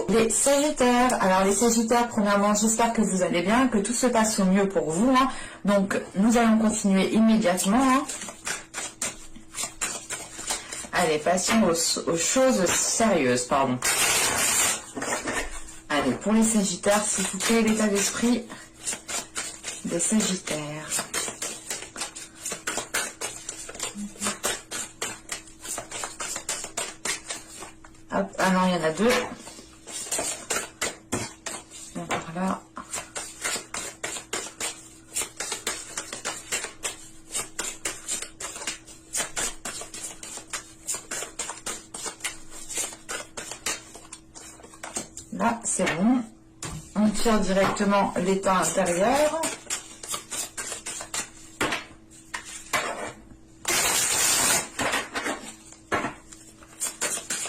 les Sagittaires. Alors les Sagittaires, premièrement, j'espère que vous allez bien, que tout se passe au mieux pour vous. Hein. Donc nous allons continuer immédiatement. Hein. Allez, passons aux choses sérieuses, pardon. Allez, pour les Sagittaires, s'il vous plaît, l'état d'esprit des Sagittaires. Hop, ah non, il y en a deux. Encore là. Là, c'est bon. On tire directement l'état intérieur.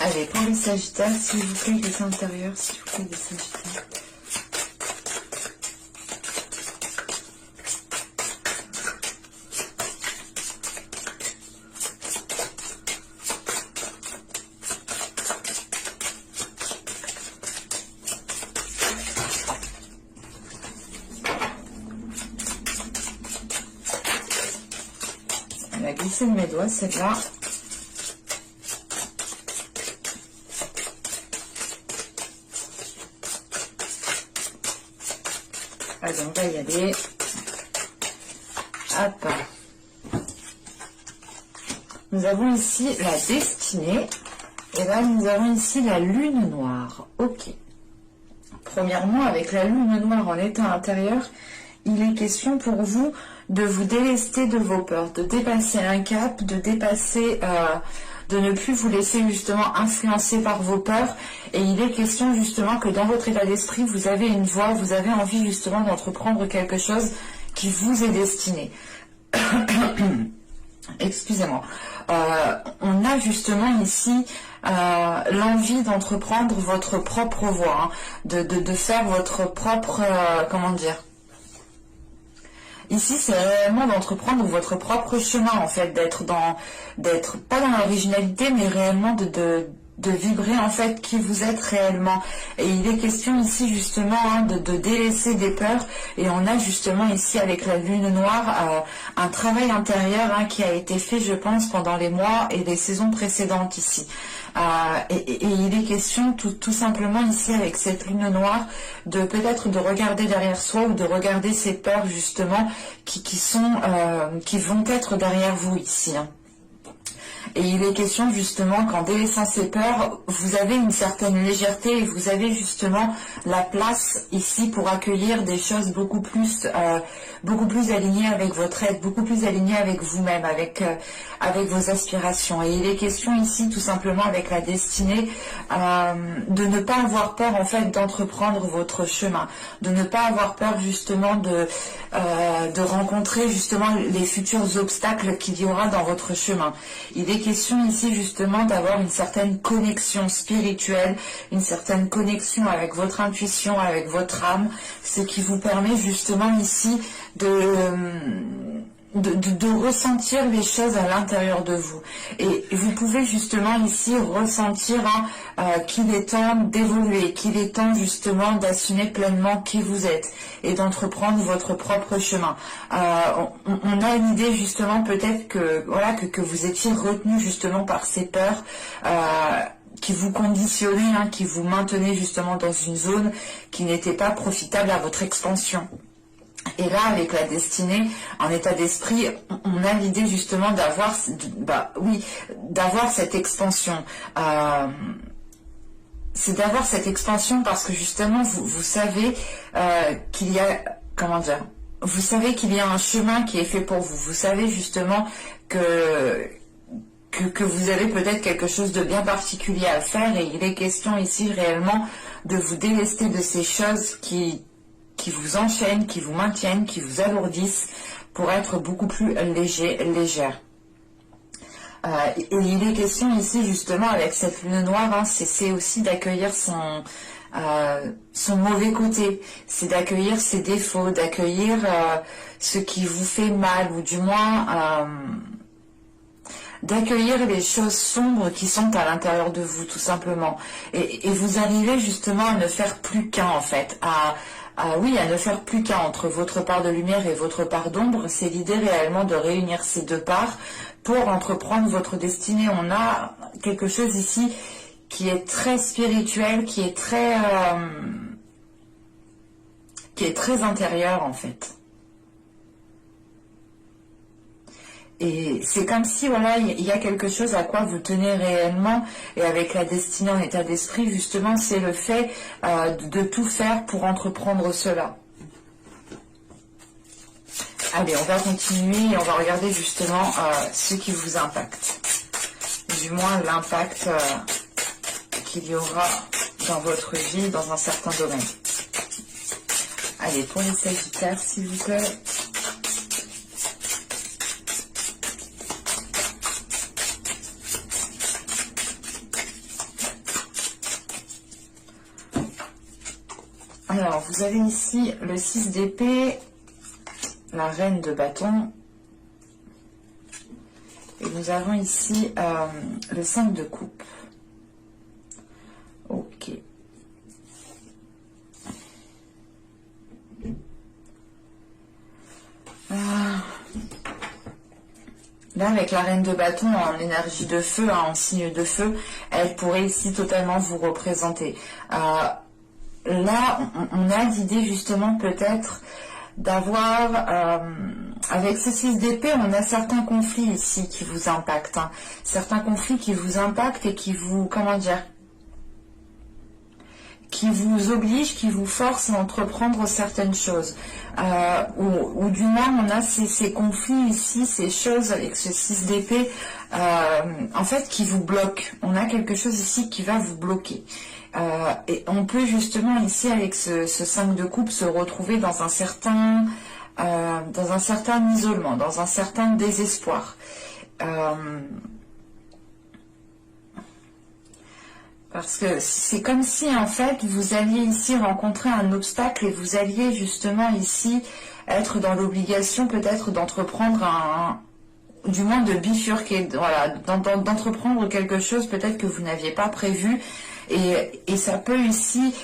Allez, pour les Sagittaires, s'il vous plaît, l'état intérieur, s'il vous plaît, les Sagittaires. Elle a glissé de mes doigts, celle-là. Allez, on va y aller. Hop. Nous avons ici la destinée. Et là, nous avons ici la lune noire. Ok. Premièrement, avec la lune noire en état intérieur, il est question pour vous de vous délester de vos peurs, de dépasser un cap, de dépasser, de ne plus vous laisser justement influencer par vos peurs. Et il est question justement que dans votre état d'esprit, vous avez une voie, vous avez envie justement d'entreprendre quelque chose qui vous est destiné. Excusez-moi. On a justement ici l'envie d'entreprendre votre propre voie, hein, de faire votre propre, comment dire. Ici, c'est réellement d'entreprendre votre propre chemin, en fait, d'être pas dans l'originalité, mais réellement de vibrer, en fait, qui vous êtes réellement. Et il est question ici, justement, hein, de délaisser des peurs. Et on a justement ici, avec la lune noire, un travail intérieur hein, qui a été fait, je pense, pendant les mois et les saisons précédentes ici. Et il est question tout simplement ici avec cette lune noire de peut-être de regarder derrière soi ou de regarder ces peurs justement qui vont être derrière vous ici. Hein. Et il est question justement qu'en délaissant ces peurs, vous avez une certaine légèreté et vous avez justement la place ici pour accueillir des choses beaucoup plus alignées avec votre être, beaucoup plus alignées avec vous-même, avec vos aspirations. Et il est question ici tout simplement avec la destinée de ne pas avoir peur en fait d'entreprendre votre chemin, de ne pas avoir peur justement de rencontrer justement les futurs obstacles qu'il y aura dans votre chemin. Il est question ici justement d'avoir une certaine connexion spirituelle, une certaine connexion avec votre intuition, avec votre âme, ce qui vous permet justement ici de ressentir les choses à l'intérieur de vous. Et vous pouvez justement ici ressentir qu'il est temps d'évoluer, qu'il est temps justement d'assumer pleinement qui vous êtes et d'entreprendre votre propre chemin. On a une idée justement peut-être que voilà que vous étiez retenu justement par ces peurs qui vous conditionnaient, hein, qui vous maintenaient justement dans une zone qui n'était pas profitable à votre expansion. Et là, avec la destinée, en état d'esprit, on a l'idée justement d'avoir, d'avoir cette expansion. C'est d'avoir cette expansion parce que justement, vous savez qu'il y a, comment dire, vous savez qu'il y a un chemin qui est fait pour vous. Vous savez justement que vous avez peut-être quelque chose de bien particulier à faire et il est question ici réellement de vous délester de ces choses qui vous enchaînent, qui vous maintiennent, qui vous alourdissent pour être beaucoup plus légère. Et il est question ici justement avec cette lune noire, hein, c'est aussi d'accueillir son mauvais côté, c'est d'accueillir ses défauts, d'accueillir ce qui vous fait mal ou du moins d'accueillir les choses sombres qui sont à l'intérieur de vous, tout simplement. Et vous arrivez justement à ne faire plus qu'un, en fait, oui, à ne faire plus qu'un entre votre part de lumière et votre part d'ombre. C'est l'idée réellement de réunir ces deux parts pour entreprendre votre destinée. On a quelque chose ici qui est très spirituel, qui est très intérieur, en fait. Et c'est comme si, voilà, il y a quelque chose à quoi vous tenez réellement, et avec la destinée en état d'esprit, justement, c'est le fait de tout faire pour entreprendre cela. Allez, on va continuer et on va regarder justement ce qui vous impacte. Du moins, l'impact qu'il y aura dans votre vie, dans un certain domaine. Allez, pour les Sagittaires, s'il vous plaît. Alors, vous avez ici le 6 d'épée, la reine de bâton, et nous avons ici le 5 de coupe. Ok. Là, avec la reine de bâton en énergie de feu, en signe de feu, elle pourrait ici totalement vous représenter. Là, on a l'idée justement peut-être d'avoir, avec ce 6 d'épée, on a certains conflits ici qui vous impactent. Hein. Certains conflits qui vous impactent et qui vous, comment dire, qui vous obligent, qui vous forcent à entreprendre certaines choses. Ou du moins, on a ces conflits ici, ces choses avec ce 6 d'épée, en fait, qui vous bloquent. On a quelque chose ici qui va vous bloquer. Et on peut justement ici, avec ce 5 de coupe, se retrouver dans un certain isolement, dans un certain désespoir. Parce que c'est comme si, en fait, vous alliez ici rencontrer un obstacle et vous alliez justement ici être dans l'obligation peut-être d'entreprendre du moins de bifurquer, voilà, d'entreprendre quelque chose peut-être que vous n'aviez pas prévu. Et ça peut ici,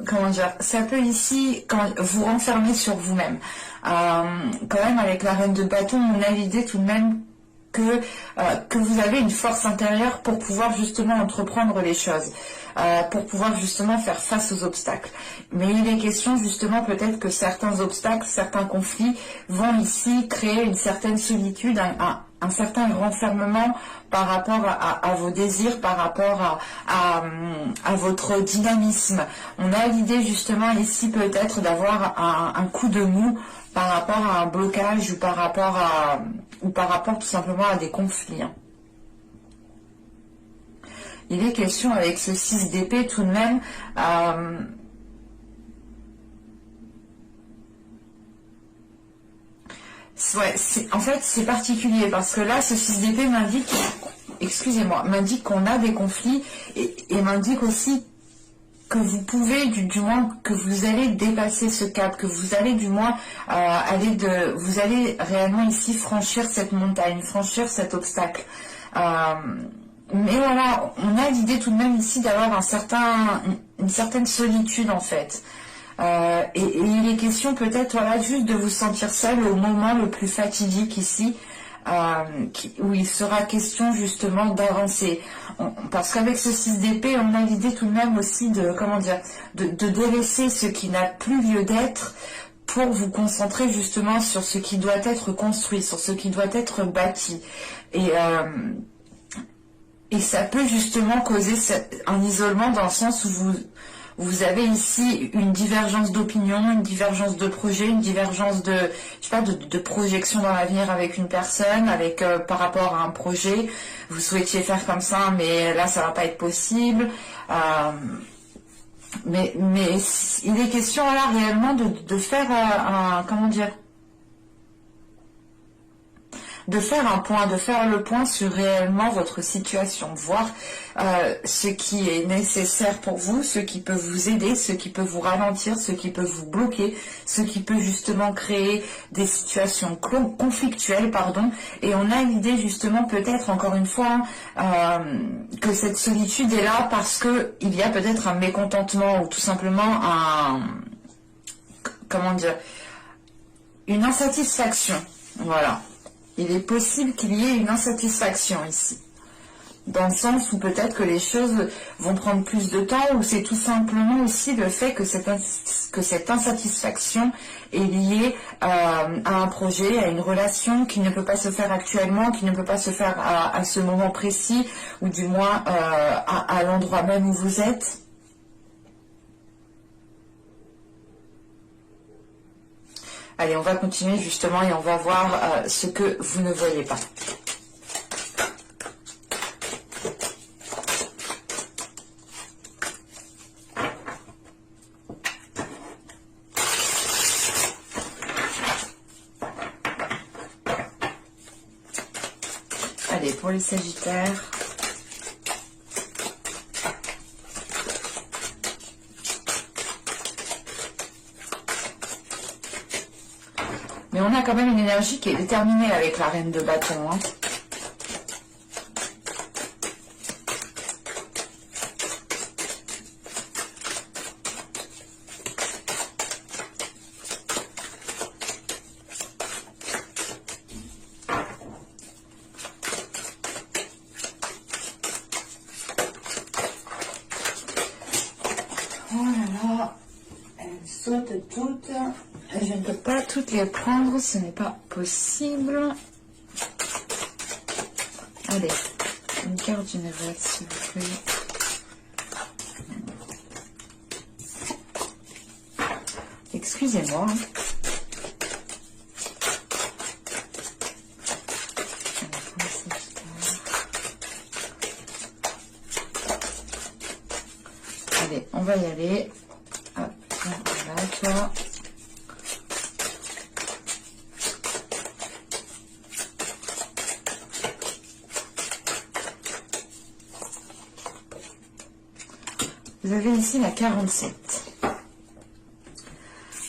comment dire, ça peut ici vous renfermer sur vous-même. Quand même, avec la reine de bâton, on a l'idée tout de même que vous avez une force intérieure pour pouvoir justement entreprendre les choses, pour pouvoir justement faire face aux obstacles. Mais il est question justement peut-être que certains obstacles, certains conflits vont ici créer une certaine solitude, un certain renfermement par rapport à vos désirs, par rapport à votre dynamisme. On a l'idée justement ici peut-être d'avoir un coup de mou par rapport à un blocage ou par rapport tout simplement à des conflits. Il est question avec ce 6 d'épée tout de même ouais, en fait c'est particulier parce que là ce 6 d'épée m'indique, excusez-moi, m'indique qu'on a des conflits et m'indique aussi que vous pouvez, du moins, que vous allez dépasser ce cap, que vous allez du moins vous allez réellement ici franchir cette montagne, franchir cet obstacle. Mais voilà, on a l'idée tout de même ici d'avoir une certaine solitude en fait. Et il est question peut-être voilà, juste de vous sentir seul au moment le plus fatidique ici, où il sera question justement d'avancer. Parce qu'avec ce 6 d'épée, on a l'idée tout de même aussi de, comment dire, de délaisser ce qui n'a plus lieu d'être pour vous concentrer justement sur ce qui doit être construit, sur ce qui doit être bâti. Et ça peut justement causer un isolement dans le sens où vous avez ici une divergence d'opinion, une divergence de projet, une divergence de, je sais pas, de projection dans l'avenir avec une personne, par rapport à un projet. Vous souhaitiez faire comme ça, mais là ça va pas être possible. Mais il est question là réellement de faire comment dire, de faire un point, de faire le point sur réellement votre situation, voir ce qui est nécessaire pour vous, ce qui peut vous aider, ce qui peut vous ralentir, ce qui peut vous bloquer, ce qui peut justement créer des situations conflictuelles, pardon. Et on a l'idée justement peut-être encore une fois que cette solitude est là parce que il y a peut-être un mécontentement ou tout simplement comment dire, une insatisfaction. Voilà. Il est possible qu'il y ait une insatisfaction ici. Dans le sens où peut-être que les choses vont prendre plus de temps, ou c'est tout simplement aussi le fait que cette insatisfaction est liée à un projet, à une relation qui ne peut pas se faire actuellement, qui ne peut pas se faire à ce moment précis, ou du moins à l'endroit même où vous êtes. Allez, on va continuer justement et on va voir ce que vous ne voyez pas. Allez, pour les Sagittaires. Mais on a quand même une énergie qui est déterminée avec la reine de bâton. Hein. Oh là là, elles sautent toutes. Je ne peux pas toutes les prendre, ce n'est pas possible. Allez, une carte du Nevers, s'il vous plaît. Excusez-moi. Allez, on va y aller. Hop, voilà, toi. Vous avez ici la 47.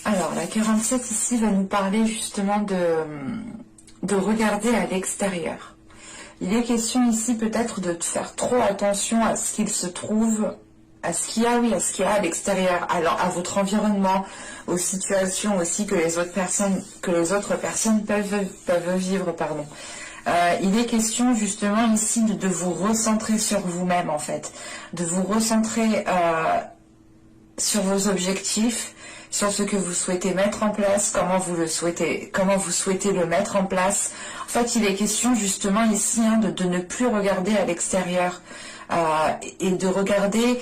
Alors, la 47 ici va nous parler justement de regarder à l'extérieur. Il est question ici peut-être de faire trop attention à ce qu'il se trouve, à ce qu'il y a, oui, à ce qu'il y a à l'extérieur, alors à votre environnement, aux situations aussi que les autres personnes peuvent vivre, pardon. Il est question justement ici de vous recentrer sur vous-même en fait, de vous recentrer sur vos objectifs, sur ce que vous souhaitez mettre en place, comment vous souhaitez le mettre en place. En fait, il est question justement ici de ne plus regarder à l'extérieur et de regarder,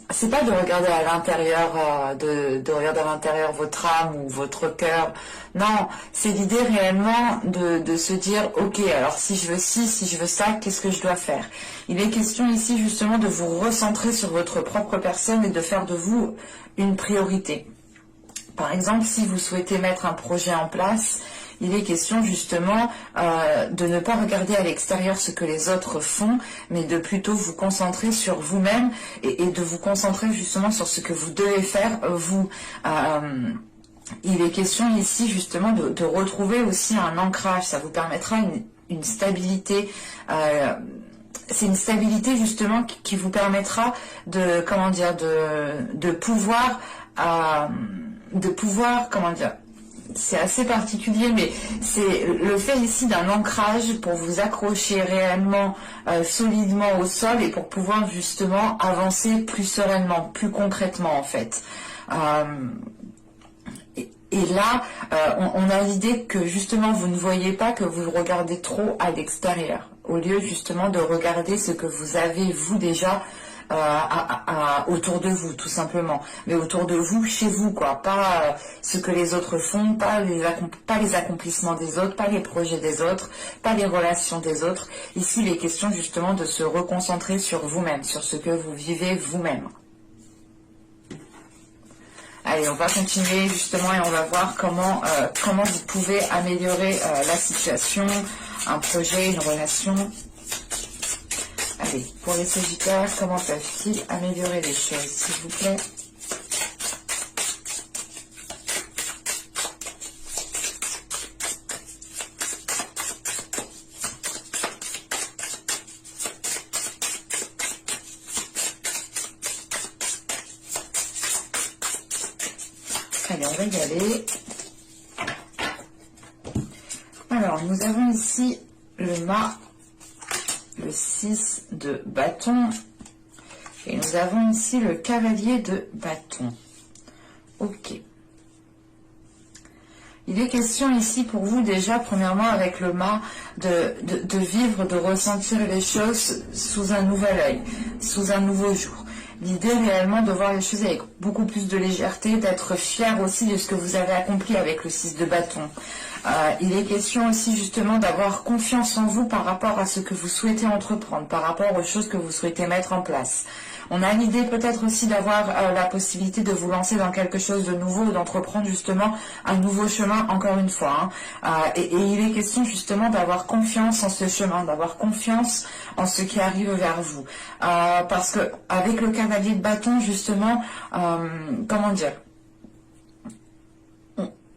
c'est pas de regarder à l'intérieur, de regarder à l'intérieur votre âme ou votre cœur. Non, c'est l'idée réellement de se dire, ok, alors si je veux ci, si je veux ça, qu'est-ce que je dois faire? Il est question ici justement de vous recentrer sur votre propre personne et de faire de vous une priorité. Par exemple, si vous souhaitez mettre un projet en place, il est question justement de ne pas regarder à l'extérieur ce que les autres font, mais de plutôt vous concentrer sur vous-même et de vous concentrer justement sur ce que vous devez faire, vous. Il est question ici justement de retrouver aussi un ancrage, ça vous permettra une stabilité. C'est une stabilité justement qui vous permettra de, comment dire, de pouvoir, comment dire, c'est assez particulier, mais c'est le fait ici d'un ancrage pour vous accrocher réellement solidement au sol et pour pouvoir justement avancer plus sereinement, plus concrètement en fait. Et là, on a l'idée que justement vous ne voyez pas, que vous regardez trop à l'extérieur, au lieu justement de regarder ce que vous avez vous déjà autour de vous, tout simplement. Mais autour de vous, chez vous, quoi. Pas ce que les autres font, pas les accomplissements des autres, pas les projets des autres, pas les relations des autres. Ici, il est question justement de se reconcentrer sur vous-même, sur ce que vous vivez vous-même. Allez, on va continuer justement et on va voir comment vous pouvez améliorer la situation, un projet, une relation. Allez, pour les Sagittaires, comment peuvent-ils améliorer les choses, s'il vous plaît? Allez, on va y aller. Alors, nous avons ici le mât, le 6 de bâton, et nous avons ici le cavalier de bâton. Ok. Il est question ici pour vous déjà, premièrement avec le mât, de vivre, de ressentir les choses sous un nouvel œil, sous un nouveau jour. L'idée réellement de voir les choses avec beaucoup plus de légèreté, d'être fier aussi de ce que vous avez accompli avec le 6 de bâton. Il est question aussi justement d'avoir confiance en vous par rapport à ce que vous souhaitez entreprendre, par rapport aux choses que vous souhaitez mettre en place. On a l'idée peut-être aussi d'avoir la possibilité de vous lancer dans quelque chose de nouveau, d'entreprendre justement un nouveau chemin, encore une fois. Et il est question justement d'avoir confiance en ce chemin, d'avoir confiance en ce qui arrive vers vous. Parce que avec le cavalier de bâton, justement, comment dire,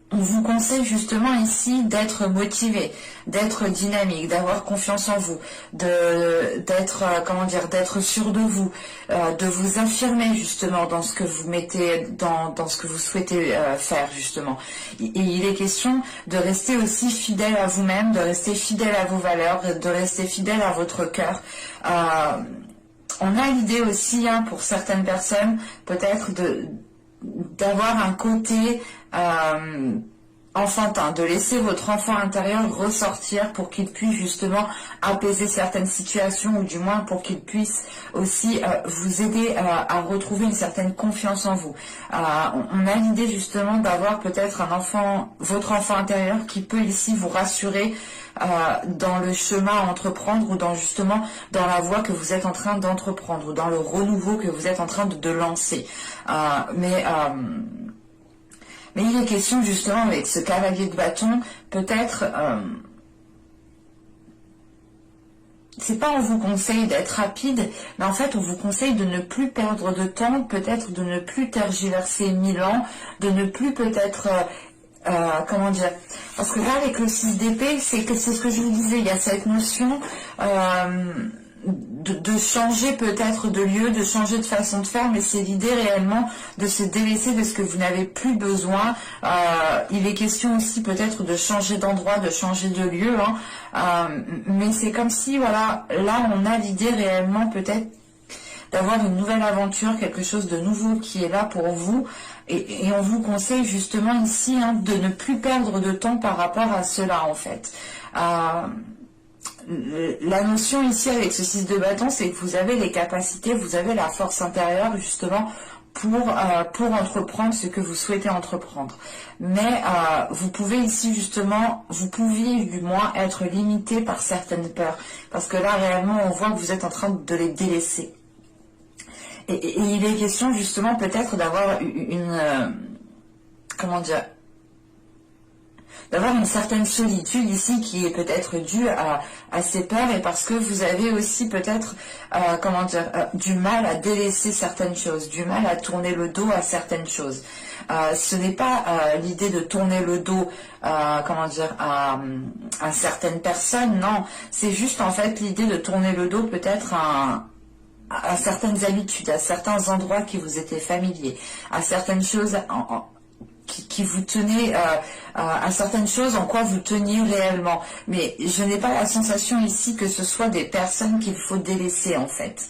on vous conseille justement ici d'être motivé, d'être dynamique, d'avoir confiance en vous, d'être d'être sûr de vous, de vous affirmer justement dans ce que vous mettez, dans ce que vous souhaitez faire justement. Et il est question de rester aussi fidèle à vous-même, de rester fidèle à vos valeurs, de rester fidèle à votre cœur. On a l'idée aussi, pour certaines personnes, peut-être d'avoir un côté enfantin, de laisser votre enfant intérieur ressortir pour qu'il puisse justement apaiser certaines situations, ou du moins pour qu'il puisse aussi vous aider à retrouver une certaine confiance en vous. On a l'idée justement d'avoir peut-être votre enfant intérieur qui peut ici vous rassurer dans le chemin à entreprendre, ou dans la voie que vous êtes en train d'entreprendre, ou dans le renouveau que vous êtes en train de lancer. Mais il est question justement avec ce cavalier de bâton, peut-être, c'est pas on vous conseille d'être rapide, mais en fait on vous conseille de ne plus perdre de temps, peut-être de ne plus tergiverser 1000 ans, de ne plus peut-être... comment dire, parce que là avec le 6 d'épée, c'est ce que je vous disais, il y a cette notion de changer peut-être de lieu, de changer de façon de faire, mais c'est l'idée réellement de se délaisser de ce que vous n'avez plus besoin. Il est question aussi peut-être de changer d'endroit, de changer de lieu, mais c'est comme si, voilà, là on a l'idée réellement peut-être d'avoir une nouvelle aventure, quelque chose de nouveau qui est là pour vous, et on vous conseille justement ici de ne plus perdre de temps par rapport à cela en fait. La notion ici avec ce 6 de bâton, c'est que vous avez les capacités, vous avez la force intérieure justement pour entreprendre ce que vous souhaitez entreprendre. Mais vous pouvez ici justement, vous pouviez du moins être limité par certaines peurs, parce que là réellement on voit que vous êtes en train de les délaisser. Et il est question justement peut-être d'avoir d'avoir une certaine solitude ici qui est peut-être due à ces peurs, et parce que vous avez aussi peut-être du mal à délaisser certaines choses, du mal à tourner le dos à certaines choses. Ce n'est pas l'idée de tourner le dos à certaines personnes, non, c'est juste en fait l'idée de tourner le dos peut-être à certaines habitudes, à certains endroits qui vous étaient familiers, à certaines choses qui vous tenaient, à certaines choses en quoi vous teniez réellement. Mais je n'ai pas la sensation ici que ce soit des personnes qu'il faut délaisser en fait.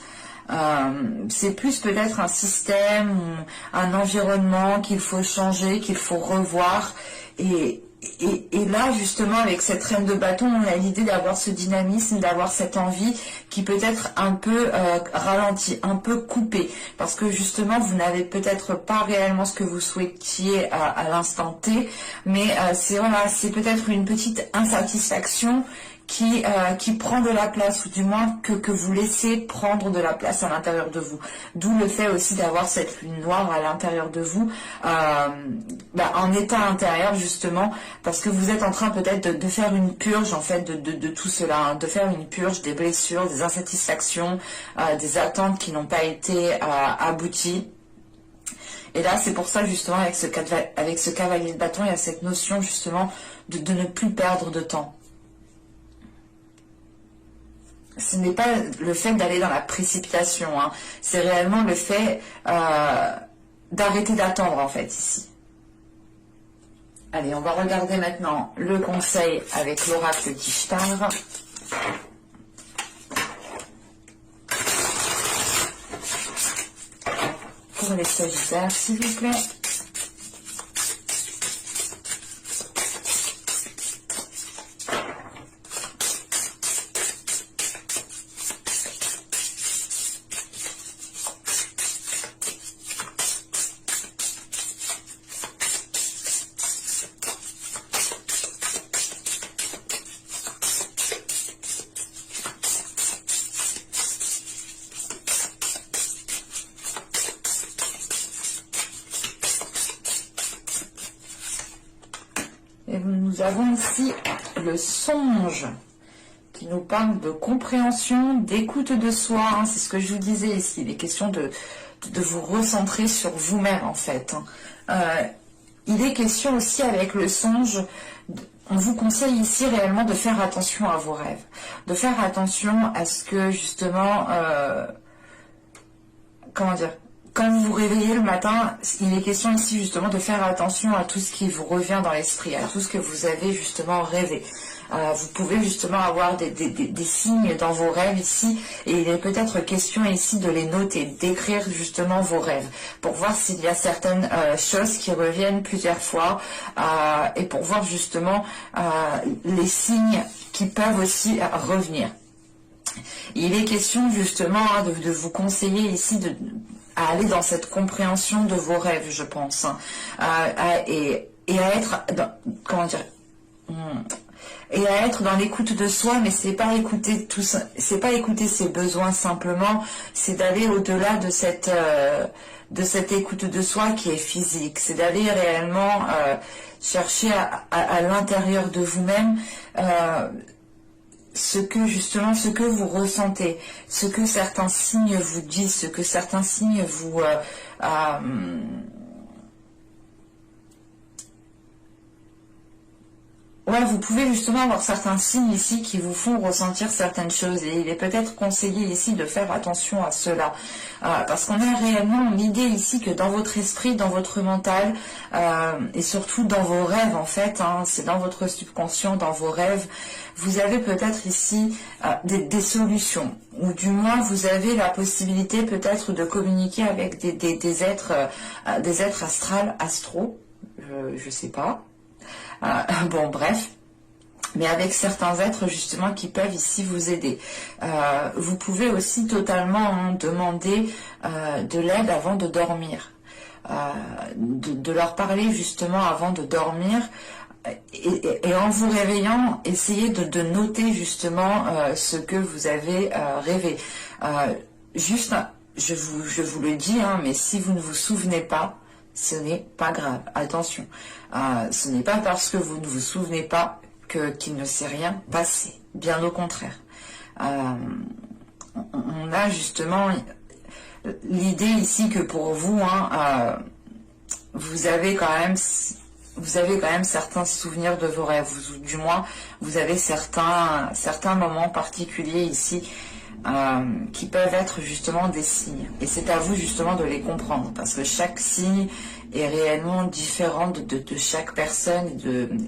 C'est plus peut-être un système, un environnement qu'il faut changer, qu'il faut revoir. Et là, justement, avec cette reine de bâton, on a l'idée d'avoir ce dynamisme, d'avoir cette envie qui peut être un peu ralentie, un peu coupée. Parce que justement, vous n'avez peut-être pas réellement ce que vous souhaitiez à l'instant T, mais c'est peut-être une petite insatisfaction qui prend de la place, ou du moins que vous laissez prendre de la place à l'intérieur de vous. D'où le fait aussi d'avoir cette lune noire à l'intérieur de vous, en état intérieur justement, parce que vous êtes en train peut-être de faire une purge en fait de tout cela, hein, de faire une purge des blessures, des insatisfactions, des attentes qui n'ont pas été abouties. Et là, c'est pour ça justement avec ce cavalier de bâton, il y a cette notion justement de ne plus perdre de temps. Ce n'est pas le fait d'aller dans la précipitation, hein. C'est réellement le fait d'arrêter d'attendre en fait ici. Allez, on va regarder maintenant le conseil avec l'oracle d'Ishtar. Pour les Sagittaires, s'il vous plaît. Et nous avons ici le songe qui nous parle de compréhension, d'écoute de soi. Hein, c'est ce que je vous disais ici. Il est question de vous recentrer sur vous-même en fait. Il est question aussi avec le songe, on vous conseille ici réellement de faire attention à vos rêves. De faire attention à ce que justement, comment dire, quand vous vous réveillez le matin, il est question ici justement de faire attention à tout ce qui vous revient dans l'esprit, à tout ce que vous avez justement rêvé. Vous pouvez justement avoir des signes dans vos rêves ici, et il est peut-être question ici de les noter, d'écrire justement vos rêves, pour voir s'il y a certaines choses qui reviennent plusieurs fois, et pour voir justement les signes qui peuvent aussi revenir. Il est question justement de vous conseiller ici à aller dans cette compréhension de vos rêves, je pense, hein, et à être dans, comment dire, et à être dans l'écoute de soi, mais c'est pas écouter tout ça, c'est pas écouter ses besoins simplement, c'est d'aller au-delà de cette écoute de soi qui est physique, c'est d'aller réellement chercher à l'intérieur de vous-même ce que vous ressentez, ce que certains signes vous disent, ce que certains signes vous ouais, vous pouvez justement avoir certains signes ici qui vous font ressentir certaines choses, et il est peut-être conseillé ici de faire attention à cela, parce qu'on a réellement l'idée ici que dans votre esprit, dans votre mental, et surtout dans vos rêves en fait, hein, c'est dans votre subconscient, dans vos rêves, vous avez peut-être ici des solutions, ou du moins vous avez la possibilité peut-être de communiquer avec des êtres astro, je sais pas. Bon, bref, mais avec certains êtres justement qui peuvent ici vous aider. Vous pouvez aussi totalement demander de l'aide avant de dormir, de leur parler justement avant de dormir, et en vous réveillant, essayez de noter justement ce que vous avez rêvé. Juste, je vous le dis, hein, mais si vous ne vous souvenez pas, ce n'est pas grave, attention. Ce n'est pas parce que vous ne vous souvenez pas qu'il ne s'est rien passé, bien au contraire. On a justement l'idée ici que pour vous, hein, vous avez quand même certains souvenirs de vos rêves, ou du moins vous avez certains moments particuliers ici qui peuvent être justement des signes, et c'est à vous justement de les comprendre, parce que chaque signe est réellement différent de chaque personne,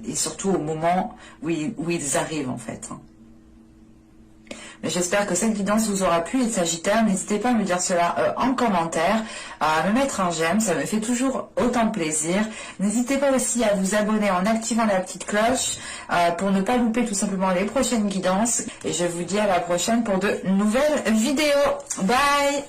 et surtout au moment où ils arrivent en fait. Mais j'espère que cette guidance vous aura plu, les Sagittaires. N'hésitez pas à me dire cela en commentaire, à me mettre un j'aime, ça me fait toujours autant plaisir. N'hésitez pas aussi à vous abonner en activant la petite cloche pour ne pas louper tout simplement les prochaines guidances. Et je vous dis à la prochaine pour de nouvelles vidéos. Bye!